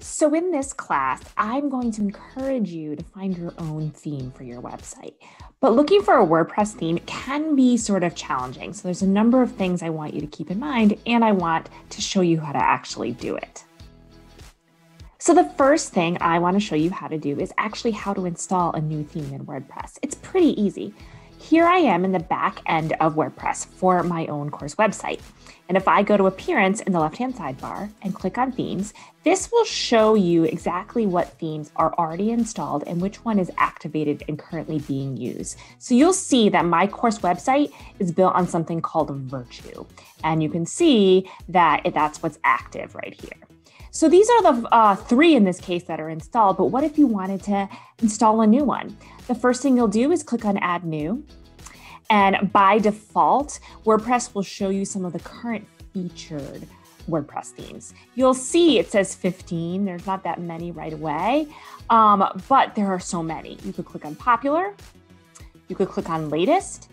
So in this class, I'm going to encourage you to find your own theme for your website. But looking for a WordPress theme can be sort of challenging. So there's a number of things I want you to keep in mind, and I want to show you how to actually do it. So the first thing I want to show you how to do is actually how to install a new theme in WordPress. It's pretty easy. Here I am in the back end of WordPress for my own course website. And if I go to Appearance in the left-hand sidebar and click on Themes, this will show you exactly what themes are already installed and which one is activated and currently being used. So you'll see that my course website is built on something called Virtue. And you can see that that's what's active right here. So these are the three in this case that are installed, but what if you wanted to install a new one? The first thing you'll do is click on Add New. And by default, WordPress will show you some of the current featured WordPress themes. You'll see it says 15. There's not that many right away, but there are so many. You could click on Popular. You could click on Latest.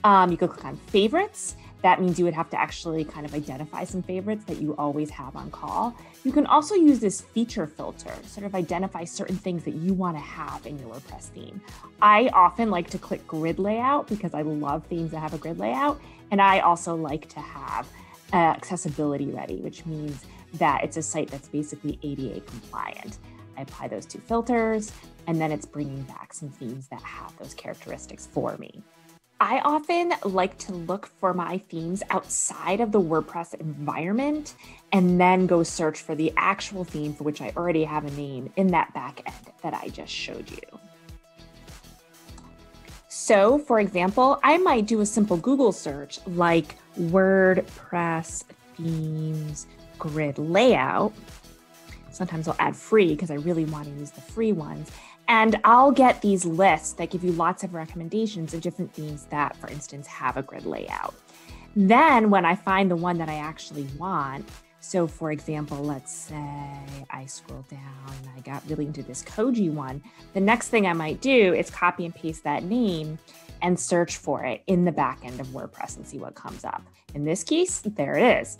You could click on Favorites. That means you would have to actually kind of identify some favorites that you always have on call. You can also use this feature filter, sort of identify certain things that you want to have in your WordPress theme. I often like to click grid layout because I love themes that have a grid layout. And I also like to have accessibility ready, which means that it's a site that's basically ADA compliant. I apply those two filters, and then it's bringing back some themes that have those characteristics for me. I often like to look for my themes outside of the WordPress environment and then go search for the actual theme for which I already have a name in that back end that I just showed you. So, for example, I might do a simple Google search like WordPress themes grid layout. Sometimes I'll add free because I really want to use the free ones. And I'll get these lists that give you lots of recommendations of different themes that, for instance, have a grid layout. Then when I find the one that I actually want, so for example, let's say I scroll down and I got really into this Koji one, the next thing I might do is copy and paste that name and search for it in the back end of WordPress and see what comes up. In this case, there it is.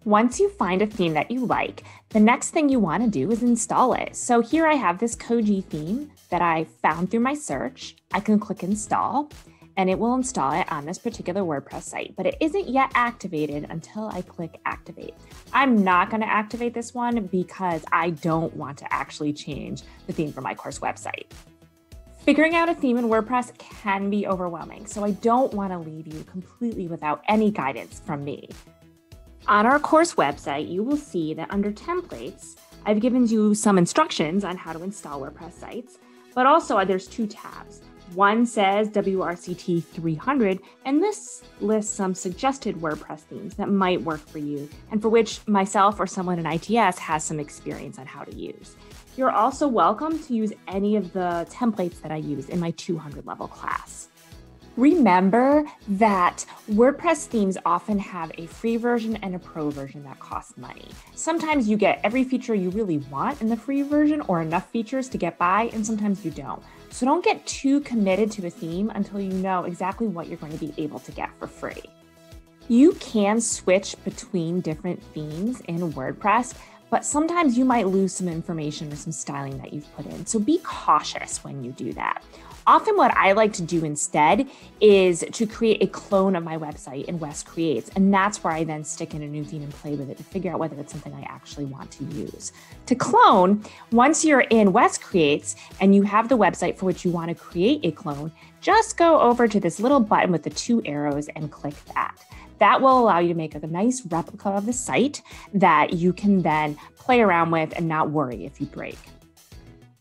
Once you find a theme that you like, the next thing you want to do is install it. So here I have this Koji theme that I found through my search. I can click install and it will install it on this particular WordPress site, but it isn't yet activated until I click activate. I'm not going to activate this one because I don't want to actually change the theme for my course website. Figuring out a theme in WordPress can be overwhelming, so I don't want to leave you completely without any guidance from me. On our course website, you will see that under templates, I've given you some instructions on how to install WordPress sites, but also there's two tabs. One says WRCT 300, and this lists some suggested WordPress themes that might work for you and for which myself or someone in ITS has some experience on how to use. You're also welcome to use any of the templates that I use in my 200 level class. Remember that WordPress themes often have a free version and a pro version that costs money. Sometimes you get every feature you really want in the free version or enough features to get by, and sometimes you don't. So don't get too committed to a theme until you know exactly what you're going to be able to get for free. You can switch between different themes in WordPress, but sometimes you might lose some information or some styling that you've put in. So be cautious when you do that. Often what I like to do instead is to create a clone of my website in Wes Creates, and that's where I then stick in a new theme and play with it to figure out whether it's something I actually want to use. To clone, once you're in Wes Creates and you have the website for which you want to create a clone, just go over to this little button with the two arrows and click that. That will allow you to make a nice replica of the site that you can then play around with and not worry if you break.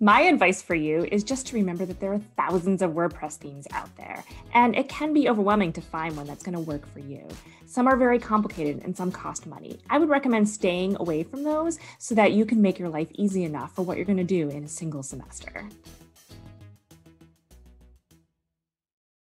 My advice for you is just to remember that there are thousands of WordPress themes out there, and it can be overwhelming to find one that's going to work for you. Some are very complicated and some cost money. I would recommend staying away from those so that you can make your life easy enough for what you're going to do in a single semester.